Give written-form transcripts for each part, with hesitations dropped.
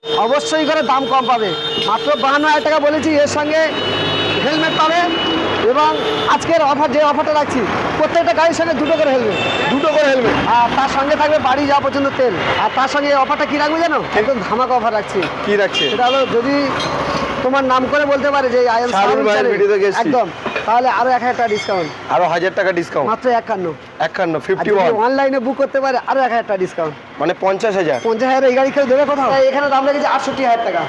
অবশ্যই করে দাম কম পাবে, মাত্র 52,000 টাকা বলেছি। এর সঙ্গে হেলমেট পাবে এবং আজকের অফার যে অফারটা রাখছি প্রত্যেকটা গাড়ির সঙ্গে দুটো করে হেলমেট, আর তার সঙ্গে থাকবে বাড়ি যাওয়া পর্যন্ত তেল। আর তার সঙ্গে অফারটা কি রাখবে জানো? একদম ধামাকা অফার রাখছি। কি রাখছে? সেটা হলো যদি তোমার নাম করে বলতে পারে যে আই এম শাহরুল একদম, তাহলে আরো 1,000 টাকা ডিসকাউন্ট, আরো 1000 টাকা ডিসকাউন্ট, মাত্র 51 51 অনলাইনে বুক করতে পারে আরো 1,000 টাকা ডিসকাউন্ট, মানে 50,000। 50,000 এই গাড়ি কেউ দেবে কোথাও? এখানে দাম রেখেছে 68,000 টাকা।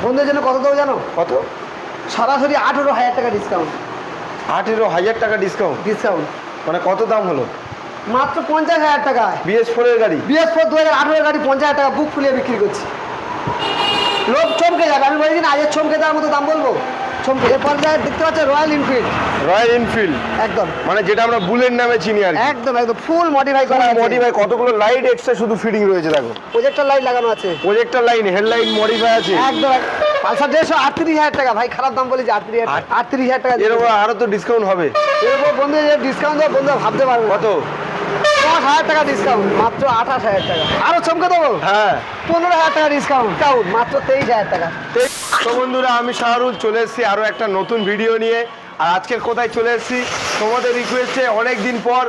বন্ধুদের জন্য কত দেবো জানো? কত? সরাসরি 18,000 টাকা ডিসকাউন্ট। 18,000 টাকা ডিসকাউন্ট, মানে কত দাম হলো? মাত্র 50,000 টাকায় BS4 এর গাড়ি, BS4 2018 গাড়ি 50,000 টাকা বুক ফুলিয়ে বিক্রি করছি। লোক চমকে যাবে, আমি বলেছি না আজের চমকে দেওয়ার মতো দাম বলবো, চমকে। এরপর দেখতে পাচ্ছ রয়্যাল এনফিল্ড, একদম মানে যেটা আমরা বুলেট নামে চিনি আর একদম ফুল মডিফাই করা আছে। মডিফাই, কতগুলো লাইট এক্সট্রা শুধু ফিটিং রয়েছে দেখো, প্রজেক্টর লাইট লাগানো আছে, প্রজেক্টর লাইন, হেডলাইট মডিফাই আছে একদম। পালসার 138,000 টাকা, ভাই খারাপ দাম বলেছি, 38,000 টাকা। এর উপর আরো তো ডিসকাউন্ট হবে। এর উপর বন্ধু ডিসকাউন্ট দেবো, বন্ধু ভাবতে পারবে কত? 10,000 টাকা ডিসকাউন্ট, মাত্র 28,000 টাকা। আরো চমকে দেবো, হ্যাঁ 15,000 টাকা ডিসকাউন্ট, মাত্র 23,000 টাকা। তো বন্ধুরা, আমি শাহরুল চলে এসেছি আরো একটা নতুন ভিডিও নিয়ে। আর আজকের কোথায় চলে এসেছি? তোমাদের রিকোয়েস্টে অনেক দিন পর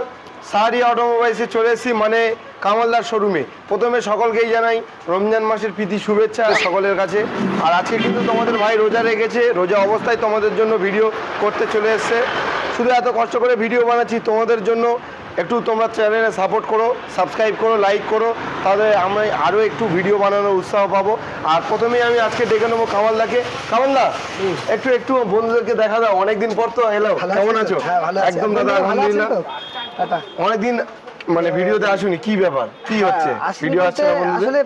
সাহারিয়া অটোমোবাইলসে চলে এসেছি, মানে কামালদার শোরুমে। প্রথমে সকলকেই জানাই রমজান মাসের প্রীতি শুভেচ্ছা সকলের কাছে। আর আজকে কিন্তু তোমাদের ভাই রোজা রেখেছে, রোজা অবস্থায় তোমাদের জন্য ভিডিও করতে চলে এসছে। শুধু এত কষ্ট করে ভিডিও বানাচ্ছি তোমাদের জন্য, একটু তোমরা চ্যানেলে সাপোর্ট করো, সাবস্ক্রাইব করো, লাইক করো, তাহলে আমরা আরও একটু ভিডিও বানানোর উৎসাহ পাবো। আর প্রথমেই আমি আজকে ডেকে নেবো কামালদাকে। কামালদা, একটু বন্ধুদেরকে দেখা দাও, অনেকদিন পর তো এলো, কেমন আছো? একদম দাদা আলহামদুলিল্লাহ। অনেকদিন মানে ভিডিওতে আসুনি, কি ব্যাপার, কি হচ্ছে? ভিডিও আসছে না বন্ধুদের? আসলে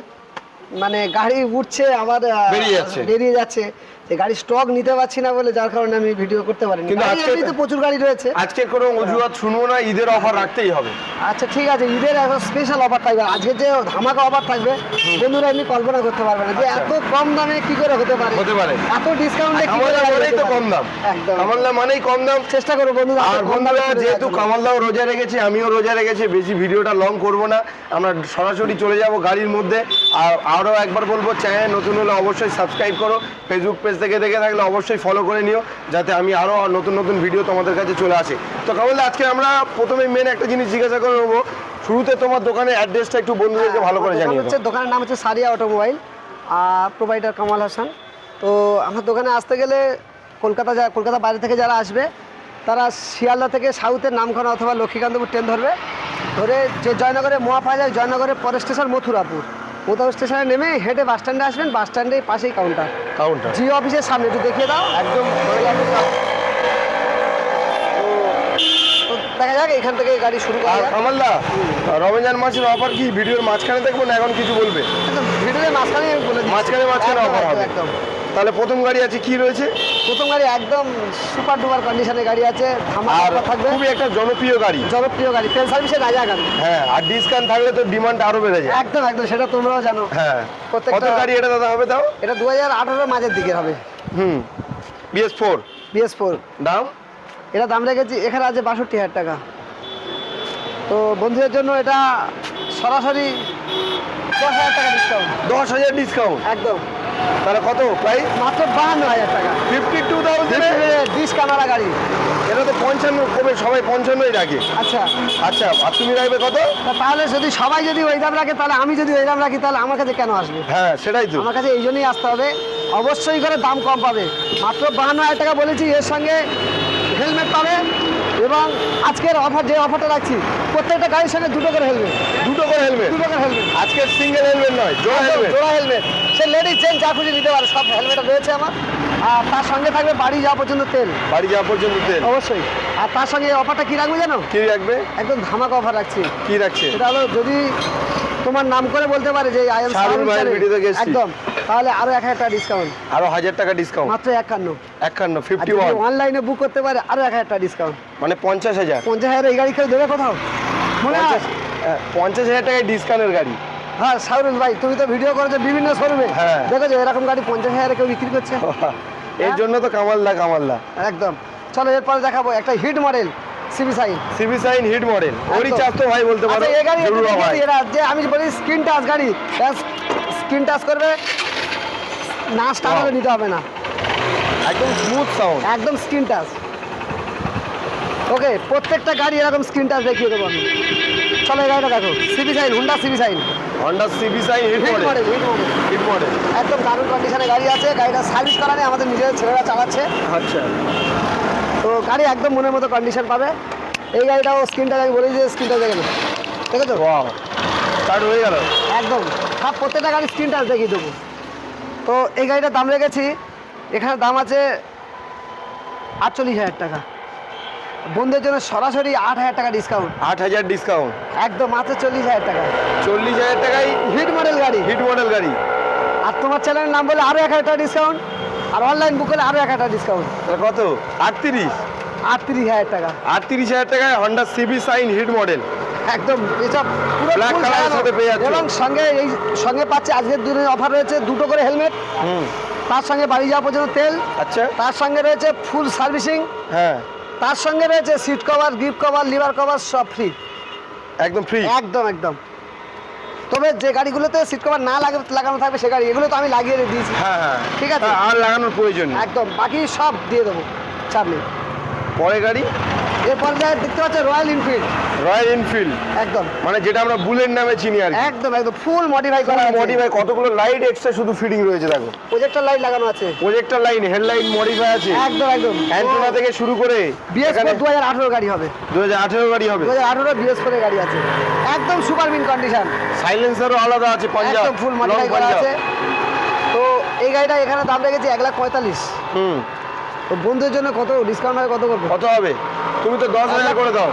মানে গাড়ি উঠছে আবার বেরিয়ে যাচ্ছে, গাড়ি স্টক নিতে পারছি না বলে, যার কারণে আমি ভিডিও করতে পারিনি। কিন্তু আজকে তো প্রচুর গাড়ি রয়েছে, আজকে কোনো অজুহাত শুনবো না, ঈদের অফার রাখতেই হবে। আচ্ছা ঠিক আছে, ঈদের একটা স্পেশাল অফার থাকবে আজকে, যে ধামাকা অফার থাকবে বন্ধুরা এমনি কল্পনা করতে পারবে না যে এত কম দামে কি করে হতে পারে, এত ডিসকাউন্টে কি করে মানেই তো কম দাম, একদম কামালদা মানেই কম দাম। চেষ্টা করো বন্ধুরা। আর বন্ধুরা, যেহেতু কামালদাও রোজা রেখেছে, আমিও রোজা রেখেছি, বেশি ভিডিওটা লং করবো না, আমরা সরাসরি চলে যাব গাড়ির মধ্যে। আর আরও একবার বলবো, চ্যানেল নতুন হলে অবশ্যই সাবস্ক্রাইব করো, ফেসবুক পেজ থেকে দেখে থাকলে অবশ্যই ফলো করে নিও, যাতে আমি আরও নতুন নতুন ভিডিও তোমাদের কাছে চলে আসে। তো কামালদা, আজকে আমরা প্রথমে মেন একটা জিনিস জিজ্ঞাসা করে নেবো, শুরুতে তোমার দোকানের অ্যাড্রেসটা একটু বন্ধুদেরকে ভালো করে জানিয়ে দাও। দোকানের নাম হচ্ছে সারিয়া অটোমোবাইল, প্রোভাইডার কামাল হাসান। তো আমার দোকানে আসতে গেলে কলকাতা বাইরে থেকে যারা আসবে তারা শিয়ালদা থেকে সাউথের নামখানা অথবা লক্ষ্মীকান্তপুর ট্রেন ধরে যে জয়নগরে মোয়াফা যায়, জয়নগরের পরের স্টেশন মথুরাপুর স্টেশনে নেমে হেঁটে বাস স্ট্যান্ডে আসবেন, বাস স্ট্যান্ডের পাশেই কাউন্টার জি অফিসের সামনে, একটু দেখিয়ে দাও। একদম দেখা যাক এখান থেকে গাড়ি শুরু করা যাক। কামালদা, রমজান মাসের অফার কি ভিডিওর মাঝখানে দেখবো না এখন কিছু বলবে? ভিডিওর মাঝখানে বলে দিচ্ছি, মাঝখানে অফার হবে একদম। তাহলে প্রথম গাড়ি আছে, কি রয়েছে? প্রথম গাড়ি একদম সুপার ডুপার কন্ডিশনের গাড়ি আছে, থাকবে খুবই একটা জনপ্রিয় গাড়ি, তেল সার্ভিসের রাজা গাড়ি। হ্যাঁ, আর ডিসকাউন্ট থাকলে তো ডিমান্ড আরো বেড়ে যায়। একদম সেটা তোমরাও জানো। হ্যাঁ, কত গাড়ি এটা দাদা হবে তাও? এটা 2018 মাঝের দিকে হবে। BS4 দাম? এটা দাম রেখেছি, এখানে আছে 62,000 টাকা। তো বন্ধুদের জন্য এটা সরাসরি 10,000 টাকা ডিসকাউন্ট। 10,000 ডিসকাউন্ট একদম। তাহলে কত প্রাইস? মাত্র 52,000 টাকা। 52,000 ডিস ক্যামেরা গাড়ি। এটা তো 55 কবে, সবাই 55ই রাখে। আচ্ছা, আর তুমি রাখবে কত? তাহলে যদি সবাই ওই দাম রাখে, তাহলে আমি যদি ওই দাম রাখি, তাহলে আমার কাছে কেন আসবে? হ্যাঁ, সেটাই তো, আমার কাছে এই জন্যই আসতে হবে। অবশ্যই করে দাম কম পাবে, মাত্র 52,000 টাকা বলেছি। এর সঙ্গে হেলমেট পাবে এবং আজকের অফার যে অফারটা রাখছি প্রত্যেকটা গাড়ির সঙ্গে দুটো করে হেলমেট। আজকে সিঙ্গেল হেলমেট নয়, জোড়া হেলমেট। সে লেডিস জেন্টস যা খুশি নিতে পারে, সব হেলমেট রয়েছে আমার। আর তার সঙ্গে থাকবে বাড়ি যাওয়া পর্যন্ত তেল, অবশ্যই। আর তার সঙ্গে অফারটা কি রাখবে জানো? কি রাখবে? একদম ধামাকা অফার রাখছি। কি রাখছে? সেটা হলো যদি তোমার নাম করে বলতে পারে যে আই এম শাহরুল একদম, তাহলে আরো 1,000 টাকা ডিসকাউন্ট, আরো 1000 টাকা ডিসকাউন্ট, মাত্র 51 অনলাইনে বুক করতে পারে আরো 1,000 টাকা ডিসকাউন্ট, মানে 50,000 এই গাড়ি কেউ দেবে কোথাও? মনে হয় 50,000 টাকায় ডিসকাউন্টের গাড়ি। হ্যাঁ শাহরুল ভাই, তুমি তো ভিডিও করেছো বিভিন্ন শোরুমে, দেখেছো এরকম গাড়ি 50,000 কেউ বিক্রি করছে? এর জন্য তো কামালদা একদম। চলো এরপরে দেখাবো একটা hit model CB Shine hit model. ওরই চাষ তো ভাই বলতে পারো। এই গাড়ি যে আমি বলি স্ক্রিন টাচ গাড়ি, স্ক্রিন টাচ করবে, না স্টার্ট হলে নিতে হবে না, একদম স্মুথ সাউন্ড। একদম স্ক্রিন টাচ। ওকে, প্রত্যেকটা গাড়ি এরকম স্ক্রিন টাচ দেখিয়ে দেবো আমি। চলো এই গাড়িটা দেখো, CB Shine, Honda CB Shine, Honda CB Shine hit hit model. Model, hit model, hit model. একদম দারুণ কন্ডিশনে গাড়ি আছে। গাড়িটা সার্ভিস করা নেই, আমাদের নিজেদের ছেলেরা চালাচ্ছে। আচ্ছা, তো গাড়ি একদম মনের মতো কন্ডিশন পাবে। এই গাড়িটাও স্ক্রিন টাচ, আমি বলি যে স্ক্রিন টাচ দেখে না, দেখেছো? ওয়াও, স্টার্ট হয়ে গেল একদম সব প্রত্যেকটা গাড়ি স্ক্রিন টাচ দেখিয়ে দেবো। তো এই গাড়িটার দাম রেখেছি, এখানে দাম আছে 48,000 টাকা। বন্ধুদের জন্য সরাসরি 8,000 টাকা ডিসকাউন্ট, 8,000 ডিসকাউন্ট, একদম মাত্র 40,000 টাকা। 40,000 টাকায় হিট মডেল গাড়ি, হিট মডেল গাড়ি। আর তোমার চ্যানেলের নাম বলে আরও 1,000 টাকা ডিসকাউন্ট, আর অনলাইন বুক করলে আরও 1,000 টাকা ডিসকাউন্ট। তাহলে কত? 38,000 টাকা। 38,000 টাকায় Honda CB Shine hit model. একদম এসব পুরো Black full colour এর সাজানো। সাথে পেয়ে যাচ্ছ। এবং সঙ্গে পাচ্ছে আজকের দিনের অফার রয়েছে 2টো করে হেলমেট, হুম, তার সঙ্গে বাড়ি যাওয়া পর্যন্ত তেল, আচ্ছা, তার সঙ্গে রয়েছে ফুল সার্ভিসিং, হ্যাঁ, তার সঙ্গে রয়েছে seat cover, gift cover, lever cover, সব ফ্রি, একদম ফ্রি। একদম একদম। তবে যে গাড়িগুলোতে সিট কভার না লাগানো থাকবে সে গাড়ি, এগুলো তো আমি লাগিয়ে দিয়েছি, হ্যাঁ হ্যাঁ, ঠিক আছে? আর লাগানোর প্রয়োজন নেই। একদম বাকি সব দিয়ে দেবো, চাপ নেই। পরে গাড়ি এরপর যা দেখতে পাচ্ছ রয়্যাল এনফিল্ড, রয়্যাল এনফিল্ড, একদম মানে যেটা আমরা বুলেট নামে চিনি আর কি। একদম একদম ফুল মডিফাই করা আছে। মডিফাই, কতগুলো লাইট এক্সট্রা শুধু ফিটিং রয়েছে দেখো। প্রজেক্টর লাইট লাগানো আছে, প্রজেক্টর লাইন, হেডলাইট মডিফাই আছে, একদম একদম। অ্যান্টেনা থেকে শুরু করে বিএস4 2018 গাড়ি হবে, 2018 গাড়ি হবে। 2018 বিএস4 গাড়ি আছে, একদম সুপার মিন কন্ডিশন, সাইলেন্সারও আলাদা আছে, পাঞ্জাব একদম ফুল মডিফাই করা আছে। তো এই গাড়িটা এখানে দাম রেখেছি 1,45,000। হুম, তো বন্ধুদের জন্য কত ডিসকাউন্ট হবে, কত করবো? কত হবে? তুমি তো 10,000 করে দাও।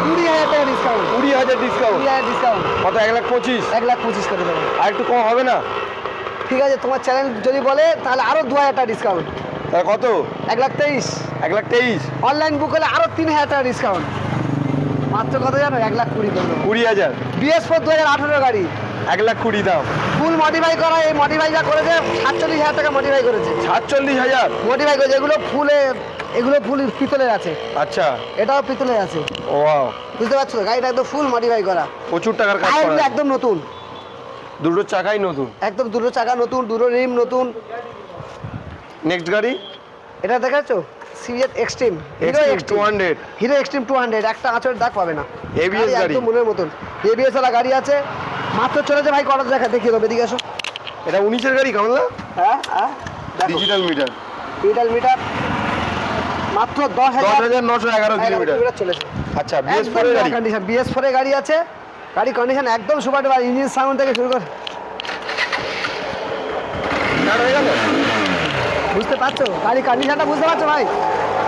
20,000 টাকা ডিসকাউন্ট, 20,000 ডিসকাউন্ট, 20,000 ডিসকাউন্ট, কত? 1,25,000। 1,25,000 করে দেবো। আর একটু কম হবে না? ঠিক আছে, তোমার চ্যানেল যদি বলে তাহলে আরো 2,000 টাকা ডিসকাউন্ট, তাহলে কত? 1,23,000। 1,23,000। অনলাইন বুক হলে আরো 3,000 টাকা ডিসকাউন্ট, মাত্র কত জানো? 1,20,000 করে দেবো। 20,000, বিএস4 2018 গাড়ি, 1,20,000 দাম। ফুল মডিফাই করা। এই মডিফাই যা করেছে 47,000 টাকা মডিফাই করেছে, 47,000। মডিফাই করেছে। এগুলো ফুল পিতলের আছে, আচ্ছা, এটাও পিতলের আছে, ওয়াও, বুঝতে পারছো তো? গাড়িটা একদম ফুল মডিফাই করা, প্রচুর টাকার কাজ করা টায়ারগুলো আছে। একদম নতুন, দুটো চাকাই নতুন। একদম দুটো চাকা নতুন, দুটো রিম নতুন। নেক্সট গাড়ি এটা দেখাচ্ছো CEAT extreme, hero Extreme extreme 200, hero extreme 200, একটা আঁচড়ের দাগ পাবে না। ABS গাড়ি। একদম মনের মতন এবিএস ওয়ালা গাড়ি আছে, মাত্র চলেছে ভাই। কটা দেখিয়ে দেবো, এদিকে আসো। এটা 19-এর গাড়ি কামলা, হ্যাঁ হ্যাঁ, ডিজিটাল মিটার, মিটার মাত্র 10,911 কিলোমিটার। কিলোমিটার চলেছে। আচ্ছা, বিএস4 এর গাড়ি, কন্ডিশন, বিএস4 গাড়ি আছে, গাড়ি কন্ডিশন একদম সুপার ডুপার, ইঞ্জিন সাউন্ড থেকে শুরু করে। স্টার্ট হয়ে গেল? বুঝতে পারছো গাড়ি কন্ডিশনটা? বুঝতে পারছো ভাই?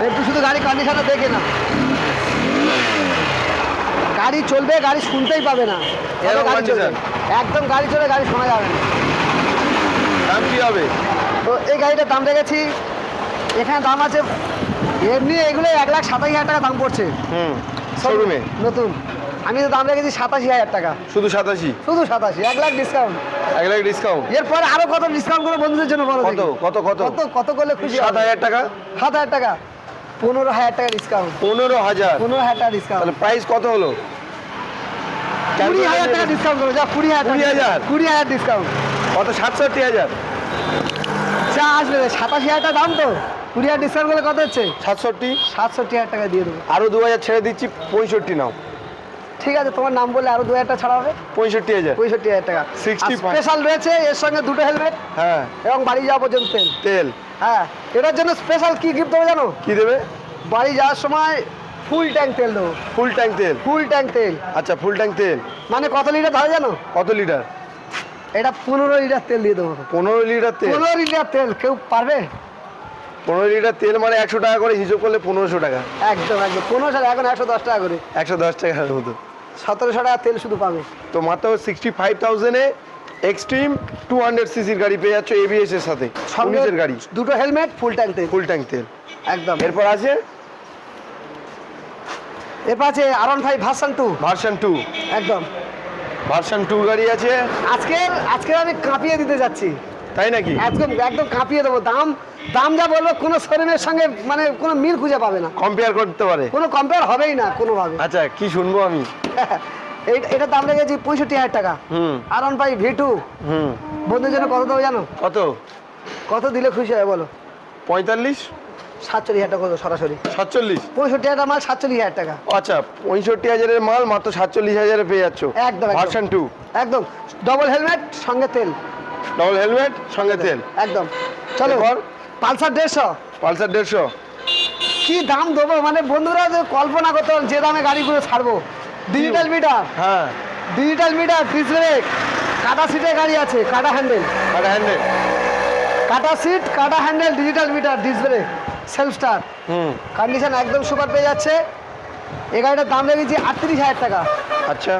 একটু শুধু গাড়ি কন্ডিশনটা দেখে না, গাড়ি চলবে, গাড়ি শুনতেই পাবে না, এরকম গাড়ি চলবে, condition? একদম গাড়ি চলে, গাড়ি শোনা যাবে না। দাম কি হবে? তো এই গাড়িটার দাম রেখেছি, এখানে দাম আছে এমনি এগুলো 1,27,000 টাকা দাম পড়ছে হুম, শোরুমে নতুন। আমি তো দাম রেখেছি 87,000 টাকা, শুধু 87, শুধু 87, 1,00,000 ডিসকাউন্ট। 1,00,000 ডিসকাউন্ট। এরপরে আরো কত ডিসকাউন্ট করে বন্ধুদের জন্য বলো কত দেখি। কত কত? কত কত করলে খুশি হবে? 7,000 টাকা, 7,000 টাকা, 15,000 টাকা ডিসকাউন্ট, 15,000। 15,000 টাকা ডিসকাউন্ট, তাহলে প্রাইস কত হলো? 20,000 টাকা ডিসকাউন্ট করো, যা 20,000 টাকা, 20,000? 20,000 ডিসকাউন্ট। কত? 67,000। যা আসবে 87,000 টাকা দাম, তো 20,000 ডিসকাউন্ট করলে কত হচ্ছে? 67, 67,000 টাকা দিয়ে দেবো। আরো 2,000 ছেড়ে দিচ্ছি, 65 নাও। ঠিক আছে, তোমার নাম বললে আরো 2,000 টাকা ছাড়া হবে, 65,000। 65,000 টাকা। 65 স্পেশাল রয়েছে এর সঙ্গে দুটো হেলমেট হ্যাঁ, এবং বাড়ি যাওয়া পর্যন্ত তেল। তেল হ্যাঁ, এটার জন্য স্পেশাল কি গিফট দেবো জানো? কি দেবে? বাড়ি যাওয়ার সময় ফুল ট্যাঙ্ক তেল দেবো, ফুল ট্যাঙ্ক তেল। ফুল ট্যাঙ্ক তেল। আচ্ছা, ফুল ট্যাঙ্ক তেল মানে কত লিটার ধরে জানো? কত লিটার? এটা 15 লিটার তেল দিয়ে দেবো। 15 লিটার তেল। 15 লিটার তেল কেউ পারবে? 15 লিটার তেল মানে 100 টাকা করে হিসেব করলে 1,500 টাকা। একদম একদম 15, এখন 110 টাকা করে, 110 টাকার মতো। 1,700 টাকা তেল শুধু পাবে। তো মাত্র 65,000-এ এক্সট্রিম 200 সিসির গাড়ি পেয়ে যাচ্ছ এবিএস এর সাথে, সঙ্গে 19-এর গাড়ি, দুটো হেলমেট, ফুল ট্যাঙ্ক তেল, ফুল ট্যাঙ্ক তেল। একদম। এরপর আছে এরপর আছে R15 ভার্সন 2, ভার্সন 2, একদম। ভার্সন 2 গাড়ি আছে। আজকের আমি কাঁপিয়ে দিতে যাচ্ছি, তাই নাকি? একদম একদম কাঁপিয়ে দেবো। দাম যা বলবো কোনো শোরুমের সঙ্গে মানে কোনো মিল খুঁজে পাবে না, কম্পেয়ার করতে পারে? কোনো কম্পেয়ার হবেই না কোনোভাবে। আচ্ছা, কি শুনবো আমি? এটার দাম লেগেছি 65,000 টাকা। R1 V2 বন্ধুর জন্য কত দেবো জানো? কত কত দিলে খুশি হয় বলো? 45 47,000 টাকা করবো সরাসরি। 47 65,000 মাল 47,000 টাকা। আচ্ছা 65,000-এর মাল মাত্র 47,000-এ পেয়ে যাচ্ছ। একদম ভার্সন 2 একদম ডবল হেলমেট সঙ্গে তেল। ডবল হেলমেট সঙ্গে তেল একদম। চলো এরপর? পালসার 150। পালসার 150 কি দাম দেবো মানে বন্ধুরা যে কল্পনা করতে পারেন যে দামে গাড়িগুলো ছাড়বো। ডিজিটাল মিটার, হ্যাঁ ডিজিটাল মিটার, ডিস্ক ব্রেক, কাটা সিটের গাড়ি আছে, কাটা হ্যান্ডেল, আর হ্যান্ডেল কাটা সিট, কাটা handle, digital meter, disc brake, self start, condition একদম সুপার পেয়ে যাচ্ছে। এই গাড়িটার দাম লেগেছে 38,000 টাকা। আচ্ছা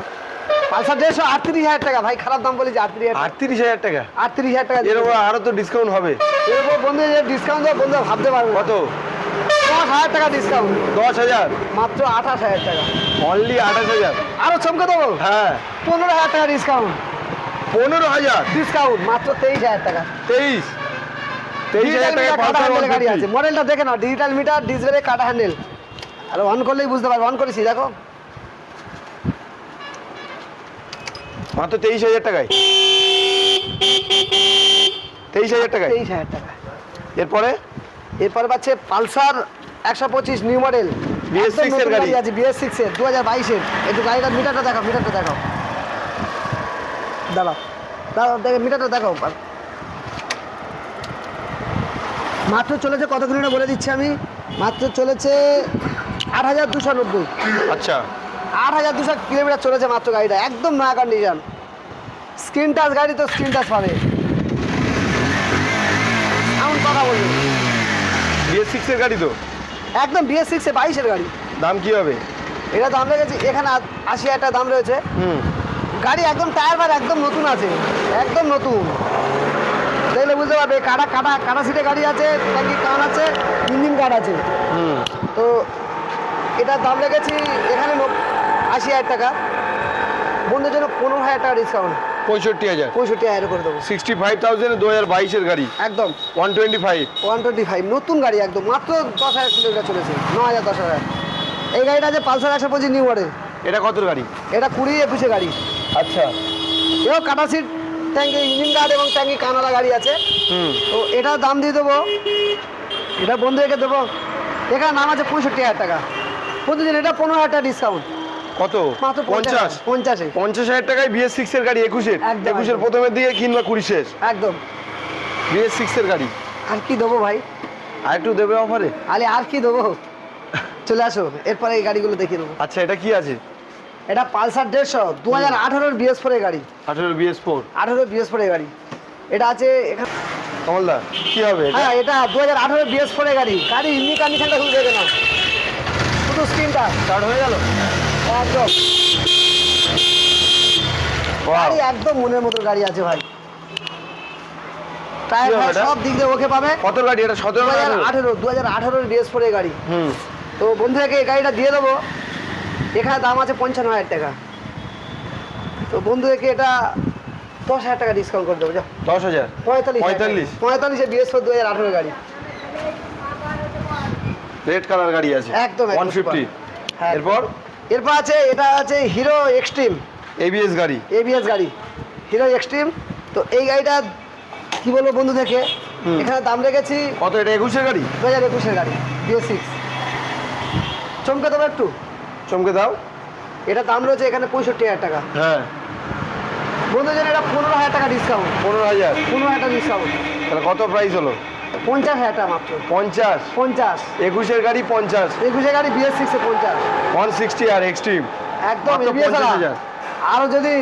পালসার 150 38,000 টাকা। ভাই খারাপ দাম বলেছি 38,000 টাকা। 38,000 টাকা 38,000 টাকা এর উপর আরো তো ডিসকাউন্ট হবে। এর উপর বন্ধু যে ডিসকাউন্ট দেবো বন্ধু ভাবতে পারবে না। কত? 10,000 টাকা ডিসকাউন্ট, 10,000 মাত্র 28,000 টাকা। অনলি 28,000। আরো চমকে দেবো, হ্যাঁ 15,000 টাকা ডিসকাউন্ট, 15,000 ডিসকাউন্ট মাত্র 23,000 টাকা। 23,000 টাকা কাটা পালসার হ্যান্ডেল গাড়ি আছে, 150। মডেলটা দেখে নাও, ডিজিটাল মিটার, ডিস্ক ব্রেক, কাটা হ্যান্ডেল। আর অন করলেই বুঝতে পারবে, অন করেছি দেখো। মাত্র 23,000 টাকায়, 23,000 টাকায়। 23,000 টাকা। এরপরে এরপরে পাচ্ছে পালসার 125 নিউ মডেল, BS6 এর গাড়ি আছে, BS6 এর 2022 এর। একটু গাড়িটার মিটারটা দেখাও, মিটারটা দেখাও, দাঁড়াও দাঁড়াও দেখে মিটারটা দেখাও। মাত্র চলেছে কত কিলোমিটার বলে দিচ্ছি আমি, মাত্র চলেছে 8,290। আচ্ছা 8,200 কিলোমিটার চলেছে মাত্র গাড়িটা, একদম নয়া কন্ডিশন। স্ক্রিন টাচ গাড়ি তো স্ক্রিন টাচ পাবে। এমন কথা বলবে, BS6 এর গাড়ি তো একদম BS6 এ 22 এর গাড়ি। দাম কি হবে? এটা দাম লেগেছে এখানে 80,000 টাকা দাম রয়েছে। গাড়ি একদম টায়ার বার একদম নতুন আছে, একদম নতুন। দেখলে বুঝতে পারবে, কাটা কাটা কাটা সিটে গাড়ি আছে, ট্যাঙ্কি কান আছে, ইঞ্জিন কার্ড আছে। তো এটার দাম লেগেছি এখানে 80,000 টাকা। বন্ধুর জন্য 15,000 টাকা ডিসকাউন্ট, 65,000 65,000 করে দেবো। 65,000 2022 এর গাড়ি, একদম 125। 125 নতুন গাড়ি একদম, মাত্র 10,000 কিলোমিটার চলেছে, 9,000 10,000। এই গাড়িটা আছে পালসার 125 নিউ মডেল। এটা কত গাড়ি? এটা 20-21 গাড়ি। আচ্ছা এও কাটা সিট, ট্যাঙ্কি ইঞ্জিন গার্ড এবং ট্যাঙ্কি কানালা গাড়ি আছে। তো এটার দাম দিয়ে দেবো, এটা বন্ধুদেরকে দেবো, এখানে নাম আছে 65,000 টাকা। প্রতিদিন এটা 15,000 টাকা ডিসকাউন্ট, কত? মাত্র 50 50-এ 50,000 টাকায় BS6 এর গাড়ি, 21-এর একদম, 21-এর একদম। প্রথমের দিকে কিংবা 20 শেষ একদম। BS6 এর গাড়ি। আর কি দেবো ভাই? আর একটু দেবে অফারে? আরে আর কি দেবো, চলে আসো এরপরে এই গাড়িগুলো দেখিয়ে দেবো। আচ্ছা এটা কি আছে? এটা পালসার 150 2018 BS4 এর গাড়ি, 18 BS4। 18 BS4 এর গাড়ি। এটা আছে এখানে, কমলদা কি হবে এটা? হ্যাঁ এটা 2018 BS4 এর গাড়ি। গাড়ি ইঞ্জিন কন্ডিশনটা খুব দেখে না, শুধু স্ক্রিনটা স্টার্ট হয়ে গেল একদম। Wow! গাড়ি একদম মনের মতো গাড়ি আছে ভাই, টায়ার কি হবে ফায়ার এটা? সব দিক দিয়ে ওকে পাবে। কত গাড়ি এটা? 17 না 18? 2018 BS4 এর গাড়ি। তো বন্ধুদেরকে এই গাড়িটা দিয়ে দেবো, এখানে দাম আছে 55,000 টাকা। তো বন্ধুদেরকে এটা 10,000 টাকা ডিসকাউন্ট করে দেবো, যাও 10,000 45 45 BS4 2018 গাড়ি। রেড কালার গাড়ি আছে একদম 150। হ্যাঁ। এরপর এরপর আছে এটা আছে হিরো এক্সট্রিম, ABS গাড়ি। ABS গাড়ি, হিরো এক্সট্রিম। তো এই গাড়িটা কি বলবো বন্ধুদেরকে, এখানে দাম রেখেছি কত? এটা 21-এর গাড়ি, 2021 এর গাড়ি, BS6। চমকে দেবো একটু, চমকে দাও। এটা দাম রয়েছে এখানে 65,000 টাকা। হ্যাঁ বন্ধুদের এটা 15,000 টাকা ডিসকাউন্ট, 15,000। 15,000 টাকা ডিসকাউন্ট, তাহলে কত প্রাইস হলো? 50,000 টাকা মাত্র। 50। 50 21-এর গাড়ি 50, 21 গাড়ি BS6 এ 50, 160 আর এক্সট্রিম একদম মাত্র ABS ছাড়া। 50,000। আরো যদি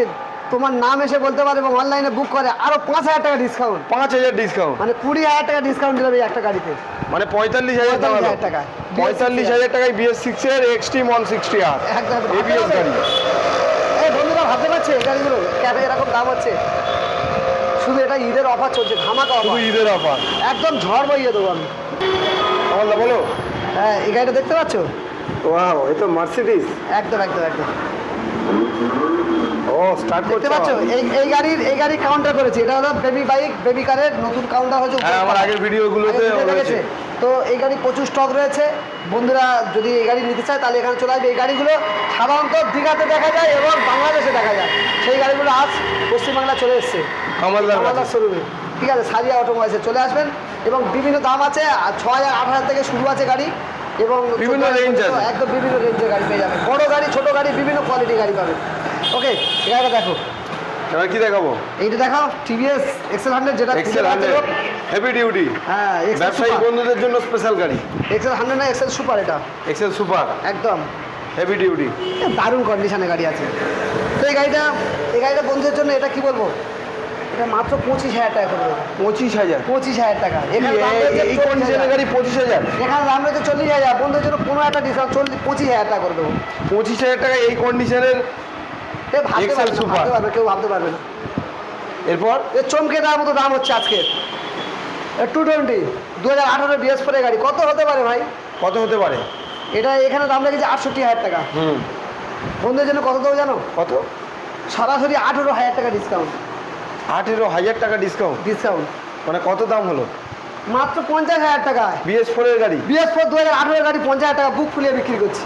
তোমার নাম এসে বলতে পারে এবং অনলাইনে বুক করে আরো 5,000 টাকা ডিসকাউন্ট, 5,000 ডিসকাউন্ট, মানে 20,000 টাকা ডিসকাউন্ট দিলাম এই একটা গাড়িতে। মানে 45,000 টাকা। 45,000 টাকা। 45,000 টাকায় BS6 এর এক্সট্রিম 160 আর একদম ABS গাড়ি। এই বন্ধুরা ভাবতে পারছে এই গাড়িগুলো কেন এরকম দাম হচ্ছে? শুধু এটা ঈদের অফার চলছে, ধামাকা শুধু অফার, ঈদের অফার। একদম ঝড় বইয়ে দেবো আমি। কমলদা বলো। হ্যাঁ এই গাড়িটা দেখতে পাচ্ছ? ওয়াও, এই তো মার্সিডিজ। একদম একদম একদম। ও ও স্টার্ট দেখতে করতে পাচ্ছ এই গাড়ির কাউন্টার করেছি। এটা হলো বেবি বাইক, বেবি কারের নতুন কাউন্টার হচ্ছে। হ্যাঁ, আমার আগের ভিডিওগুলোতে রয়েছে। তো এই গাড়ি প্রচুর স্টক রয়েছে। বন্ধুরা যদি এই গাড়ি নিতে চায় তাহলে এখানে চলে আসবে। এই গাড়িগুলো সাধারণত দীঘাতে দেখা যায় এবং বাংলাদেশে দেখা যায়। সেই গাড়িগুলো আজ পশ্চিমবাংলা চলে এসছে কামালদার শোরুমে। ঠিক আছে, সারিয়া অটোমোবাইলসে চলে আসবেন এবং বিভিন্ন দাম আছে। 6,000 8,000 থেকে শুরু আছে গাড়ি এবং বিভিন্ন রেঞ্জ আছে, একদম বিভিন্ন রেঞ্জের গাড়ি পেয়ে যাবেন। বড় গাড়ি, ছোট গাড়ি, বিভিন্ন কোয়ালিটির গাড়ি পাবেন। ওকে, এই গাড়িটা দেখো। এবার কি দেখাবো? এইটা দেখাও, টিভিএস এক্সেল 100, যেটা এক্সেল 100 হেভি ডিউটি। হ্যাঁ, ব্যবসায়ী বন্ধুদের জন্য স্পেশাল গাড়ি। এক্সেল 100 না এক্সেল সুপার, এটা এক্সেল সুপার একদম হেভি ডিউটি, দারুণ কন্ডিশনে গাড়ি আছে। তো এই গাড়িটা বন্ধুদের জন্য এটা কি বলবো, এটা মাত্র 25,000 টাকা করে দেবো। 25,000? 25,000 টাকা। এখানে দাম রয়েছে এই কন্ডিশনের গাড়ি 25,000? এখানে দাম রয়েছে 40,000। বন্ধুদের জন্য কোনো একটা ডিসকাউন্ট 25,000 টাকা করে দেবো। 25,000 টাকা এই কন্ডিশনের ভাবতে পারবে, কেউ ভাবতে পারবে না। এরপর এর চমকে দেওয়ার মতো দাম হচ্ছে আজকে 220 2018 BS4 গাড়ি। কত হতে পারে ভাই? কত হতে পারে? এটা এখানে দাম লেগেছে 68,000 টাকা। বন্ধুদের জন্য কত দেবো জানো? কত? সরাসরি 18,000 টাকা ডিসকাউন্ট। 18,000 টাকা ডিসকাউন্ট? মানে কত দাম হলো? মাত্র 50,000 টাকায় BS4 এর গাড়ি। BS4 2018 গাড়ি 50,000 টাকা বুক ফুলিয়ে বিক্রি করছি।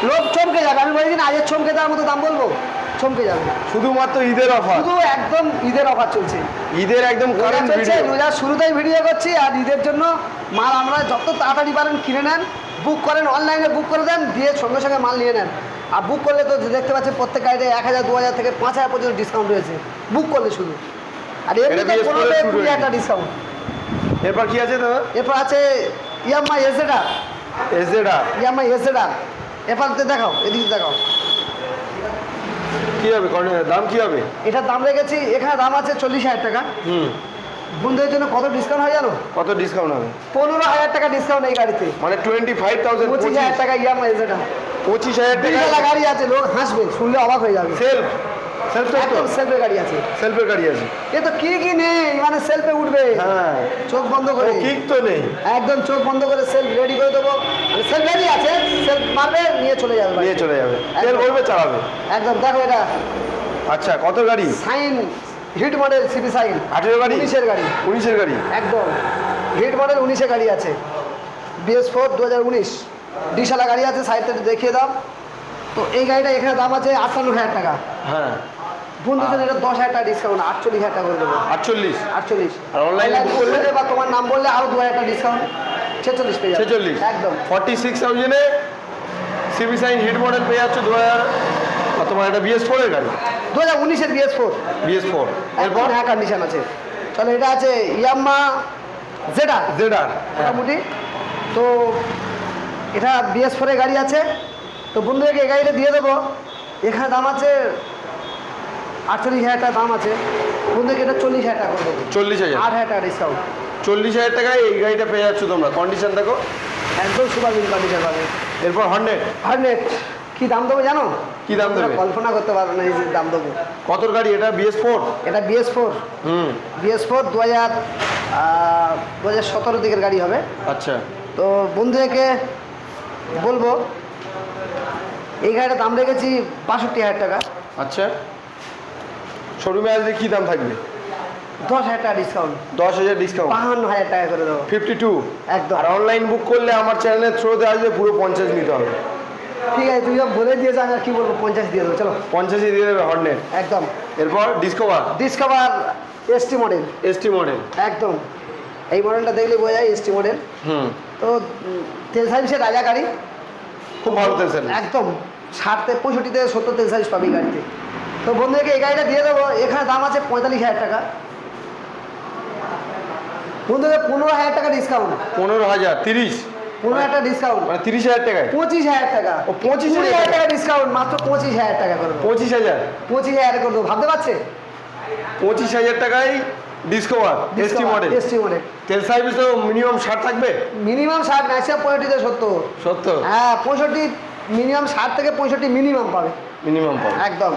লোক চমকে যাবে। আমি বলি না আজের চমকে দেওয়ার মতো দাম বলবো, চমকে যাবে। শুধুমাত্র ঈদের অফার, শুধু একদম ঈদের অফার চলছে। ঈদের একদম কারেন্ট ভিডিও। রোজার শুরুতেই ভিডিও করছি আর ঈদের জন্য মাল আমরা যত তাড়াতাড়ি পারেন কিনে নেন, বুক করেন, অনলাইনে বুক করে দেন, দিয়ে সঙ্গে সঙ্গে মাল নিয়ে নেন। আর বুক করলে তো দেখতে পাচ্ছেন প্রত্যেক গাড়িতে 1,000 2,000 থেকে 5,000 পর্যন্ত ডিসকাউন্ট রয়েছে বুক করলে শুধু। আর এমনিতে 15,000 ডিসকাউন্ট। এরপর কি আছে দাদা? এরপর আছে ইয়ামাহা এজেডার। ইয়ামাহা এজেডার। এরপর দেখাও, এদিকে দেখাও কি হবে, দাম কি হবে? এটার দাম রেখেছি, এখানে দাম আছে 40,000 টাকা। বন্ধুদের জন্য কত ডিসকাউন্ট হয় জানো? কত ডিসকাউন্ট হবে? 15,000 টাকা ডিসকাউন্ট এই গাড়িতে। মানে 25,000। 25,000 টাকা ইয়ামাহা এজেডার। 25,000 টাকা গাড়ি আছে, লোক হাসবে শুনলে, অবাক হয়ে যাবে। সেলফের গাড়ি আছে। সেলফের গাড়ি আছে। এ তো কি নেই, মানে সেলফে উঠবে। হ্যাঁ, চোখ বন্ধ করে। কিক তো নেই, একদম চোখ বন্ধ করে সেলফ রেডি করে দেবো। সেলফ রেডি আছে, সেলফ মারবে, নিয়ে চলে যাবে। তেল ভরবে, চালাবে। একদম দেখো এটা। আচ্ছা, কত গাড়ি? Shine hit model CB Shine 18 গাড়ি, 19-এর গাড়ি। 19-এর গাড়ি একদম হিট মডেল 19-এর গাড়ি আছে। BS4 2019 ডিশালা গাড়ি আছে, সাইডটা দেখিয়ে দাও। তো এই গাড়িটা এখানে দাম আছে 58,000 টাকা। হ্যাঁ, বন্ধুদের এটা 10,000 টাকা ডিসকাউন্ট, 48,000 টাকা করে দেবো। 48? আর অনলাইন বুক করলে বা তোমার নাম বললে আরো 2,000 টাকা ডিসকাউন্ট, 46 পেয়ে যাবে। 46 একদম 46,000 এ সিবি সাইন হিট মডেল পেয়ে যাচ্ছে 2000। আর তোমার এটা BS4 এর গাড়ি, 2019-এর BS4। এরপর হ্যাঁ, কন্ডিশন আছে। চলো, এটা আছে ইয়ামাহা জেডার। মোটামুটি তো এটা BS4 এর গাড়ি আছে। তো বন্ধুদেরকে এই গাড়িটা দিয়ে দেবো। এখানে দাম আছে 48,000 টাকা দাম আছে। বন্ধুদেরকে এটা 40,000 টাকা করে দেবো। 40,000? 8,000 টাকা ডিসকাউন্ট। 40,000 টাকায় এই গাড়িটা পেয়ে যাচ্ছ তোমরা। কন্ডিশন দেখো, একদম সুপার বিল কন্ডিশন পাবে। এরপর 100 কি দাম দেবো জানো? কি দাম দেবে? কল্পনা করতে পারবে না এই যে দাম দেবো। কত গাড়ি এটা? BS4? এটা BS4। BS4 2017 দিকের গাড়ি হবে। আচ্ছা, তো বন্ধুদেরকে বলবো এই গাড়িটার দাম রেখেছি 62,000 টাকা। আচ্ছা, শোরুমে আসলে কি দাম থাকবে? 10,000 টাকা ডিসকাউন্ট। 10,000 ডিসকাউন্ট? 52,000 টাকা করে দেবো। 52? একদম। আর অনলাইন বুক করলে আমার চ্যানেলের থ্রুতে আসলে পুরো 50 নিতে হবে। ঠিক আছে, তুমি সব বলে দিয়েছো, আমি আর কি বলবো, 50 দিয়ে দেবো। চলো, 50 দিয়ে দেবে 100। একদম। এরপর ডিসকভার ST মডেল। একদম, এই মডেলটা দেখলে বোঝা যায় ST মডেল। তো তেল সার্ভিসের রাজা গাড়ি, খুব ভালো তেল সার্ভিস। একদম 60 থেকে 65 থেকে 70 তেল সার্ভিস পাবে এই গাড়িতে। তো বন্ধুদেরকে এই গাড়িটা দিয়ে দেবো। এখানে দাম আছে 45,000 টাকা। বন্ধুদের 15,000 টাকা ডিসকাউন্ট। 15,000? 30? 15,000 টাকা ডিসকাউন্ট, মানে 30,000 টাকায়? 25,000 টাকা। ও, 25,000 টাকা ডিসকাউন্ট, মাত্র 25,000 টাকা করে দেবো। 25,000? 25,000 করে দেবো, ভাবতে পারছে? 25,000 টাকায় ডিসকভার ST মডেল। তেল সার্ভিস তো মিনিমাম 60 থাকবে? মিনিমাম 60, ম্যাক্সিমাম 65 থেকে 70? হ্যাঁ, 65 মিনিমাম, 60 থেকে 65 মিনিমাম পাবে। মিনিমাম পাবে একদম।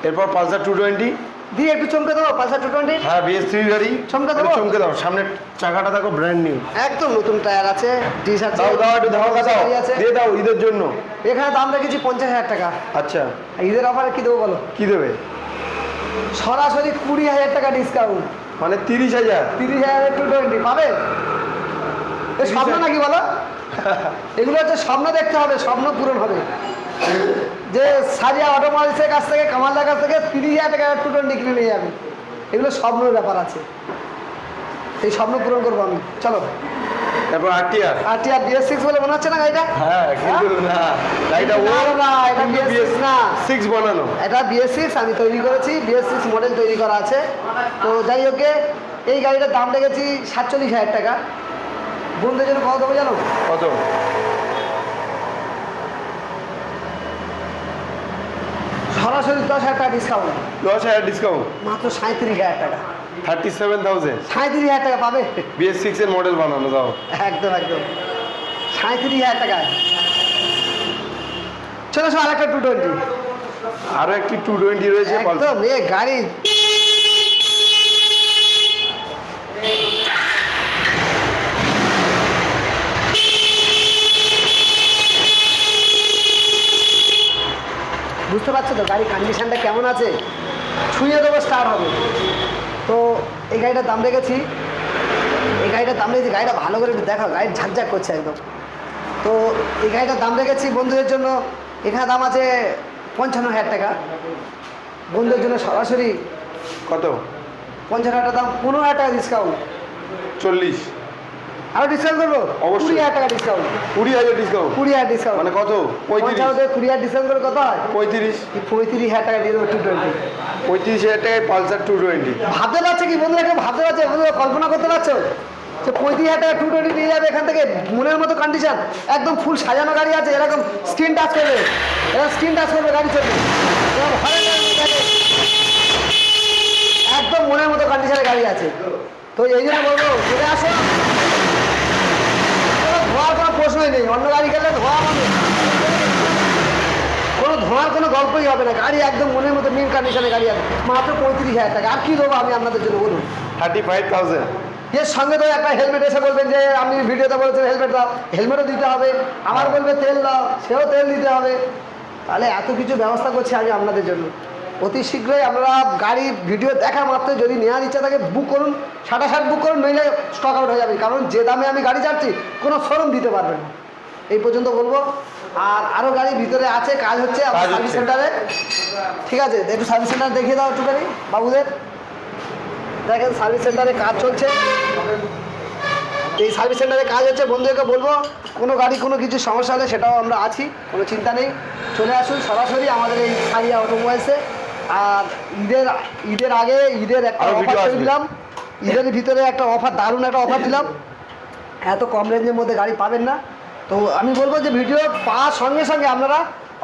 এরপর পালসার 220? দিয়ে একটু চমকে দেবো পালসার 220? হ্যাঁ BS3 গাড়ি, চমকে দেবো? চমকে দাও। সামনের চাকাটা দেখো ব্র্যান্ড নিউ, একদম নতুন টায়ার আছে, ডিশ আছে, দাও দাও একটু ধামাকা দাও, গাড়ি আছে। দিয়ে দাও ঈদের জন্য। এখানে দাম রেখেছি 50,000 টাকা। আচ্ছা, ঈদের অফারে কি দেবো বলো? কি দেবে? সরাসরি 20,000 টাকা ডিসকাউন্ট। মানে 30,000? 30,000 220 পাবে? এ স্বপ্ন নাকি বলো? এগুলো হচ্ছে স্বপ্ন, দেখতে হবে, স্বপ্ন পূরণ হবে। যে সারিয়া অটোমোবাইলসের কাছ থেকে, কামালদার কাছ থেকে 30,000 টাকা 220 কিনে নিয়ে যাবে, এগুলো স্বপ্নের ব্যাপার আছে, এই স্বপ্ন পূরণ করবো আমি। চলো। তারপর RTR। RTR BS6 বলে মনে হচ্ছে না গাড়িটা? হ্যাঁ কিন্তু না, গাড়িটা ও না, এটা BS6 না, BS6 বানানো। এটা BS6 আমি তৈরি করেছি, BS6 মডেল তৈরি করা আছে। তো যাই হোক, এই গাড়িটার দাম রেখেছি 47,000 টাকা। বন্ধুদের জন্য কত দেবো জানো? কত? সরাসরি 10,000 টাকা ডিসকাউন্ট, 10,000 ডিসকাউন্ট, মাত্র 37,000 টাকা। 37,000। 37,000 টাকা পাবে। BS6 এর মডেল বানানো, দাও। একদম একদম 37,000 টাকায়। চলো সব আরেকটা 220। আরো একটি 220 রয়েছে। একদম এ গাড়ি বুঝতে পারছো তো গাড়ির কন্ডিশনটা কেমন আছে? ছুঁয়ে দেবো, স্টার্ট হবে। তো এই গাড়িটার দাম রেখেছি, গাড়িটা ভালো করে একটু দেখো, গাড়ি ঝাকঝাক করছে একদম। তো এই গাড়িটার দাম রেখেছি বন্ধুদের জন্য, এখানে দাম আছে 55,000 টাকা। বন্ধুদের জন্য সরাসরি কত? 55,000 টাকা দাম, 15,000 টাকা ডিসকাউন্ট। 40? আরো ডিসকাউন্ট করবো, অবশ্যই। 20,000 টাকা ডিসকাউন্ট। 20,000 ডিসকাউন্ট? 20,000 ডিসকাউন্ট মানে কত? 35? 20,000 ডিসকাউন্ট করে কত হয়? 35? 35,000 টাকা দিয়ে দেবো 220। 35,000 টাকায় পালসার 220। ভাবতে পারছে কি বন্ধুরা, কেউ ভাবতে পারছে? বন্ধুরা কল্পনা করতে পারছো যে 35,000 টাকা 220 নিয়ে যাবে এখান থেকে? মনের মতো কন্ডিশন, একদম ফুল সাজানো গাড়ি আছে, এরকম স্ক্রিন টাচ করবে, গাড়ি চলবে, এরকম হরেন গাড়ি, একদম মনের মতো কন্ডিশনের গাড়ি আছে। তো এই জন্য বলবো চলে আসো, ধোয়ার কোনো প্রশ্নই নেই। অন্য গাড়ি গেলে ধোয়া হবে, কোনো ধোঁয়ার কোনো গল্পই হবে না। গাড়ি একদম মনের মতো মেন কন্ডিশনের গাড়ি আছে, মাত্র 35,000 টাকা। আর কি দেবো আমি আপনাদের জন্য বলুন? 35,000। এর সঙ্গে তো একটা হেলমেট এসে বলবেন যে আপনি ভিডিওতে বলেছেন হেলমেট দাও, হেলমেটও দিতে হবে। আবার বলবে তেল দাও, সেও তেল দিতে হবে। তাহলে এত কিছু ব্যবস্থা করছি আমি আপনাদের জন্য। অতি শীঘ্রই আপনারা গাড়ি ভিডিও দেখা মাত্র যদি নেওয়ার ইচ্ছা থাকে বুক করুন, 60 বুক করুন, নইলে স্টক আউট হয়ে যাবে। কারণ যে দামে আমি গাড়ি চাচ্ছি কোনো শোরুম দিতে পারবে না। এই পর্যন্ত বলবো। আর আরও গাড়ি ভিতরে আছে, কাজ হচ্ছে আমার সার্ভিস সেন্টারে। ঠিক আছে, একটু সার্ভিস সেন্টার দেখিয়ে দাও একটুখানি বাবুদের। দেখেন সার্ভিস সেন্টারে কাজ চলছে, এই সার্ভিস সেন্টারে কাজ হচ্ছে। বন্ধুদেরকে বলবো কোনো গাড়ি কোনো কিছু সমস্যা হলে সেটাও আমরা আছি, কোনো চিন্তা নেই। চলে আসুন সরাসরি আমাদের এই সারিয়া অটোমোবাইলসে। আর ঈদের আগে ঈদের একটা অফার দিলাম, ঈদের ভিতরে একটা অফার, দারুণ একটা অফার দিলাম। এত কম রেঞ্জের মধ্যে গাড়ি পাবেন না। তো আমি বলবো যে ভিডিও পাওয়ার সঙ্গে সঙ্গে আপনারা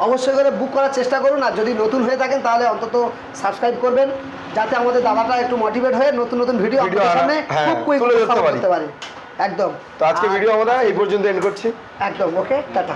অবশ্যই করে বুক করার চেষ্টা করুন। আর যদি নতুন হয়ে থাকেন তাহলে অন্তত সাবস্ক্রাইব করবেন, যাতে আমাদের দাদাটা একটু মোটিভেট হয়ে নতুন নতুন ভিডিও আপনাদের সামনে খুব কুইক করতে পারে। একদম। তো আজকে ভিডিও আমরা এই পর্যন্ত এন্ড করছি। একদম ওকে, টাটা।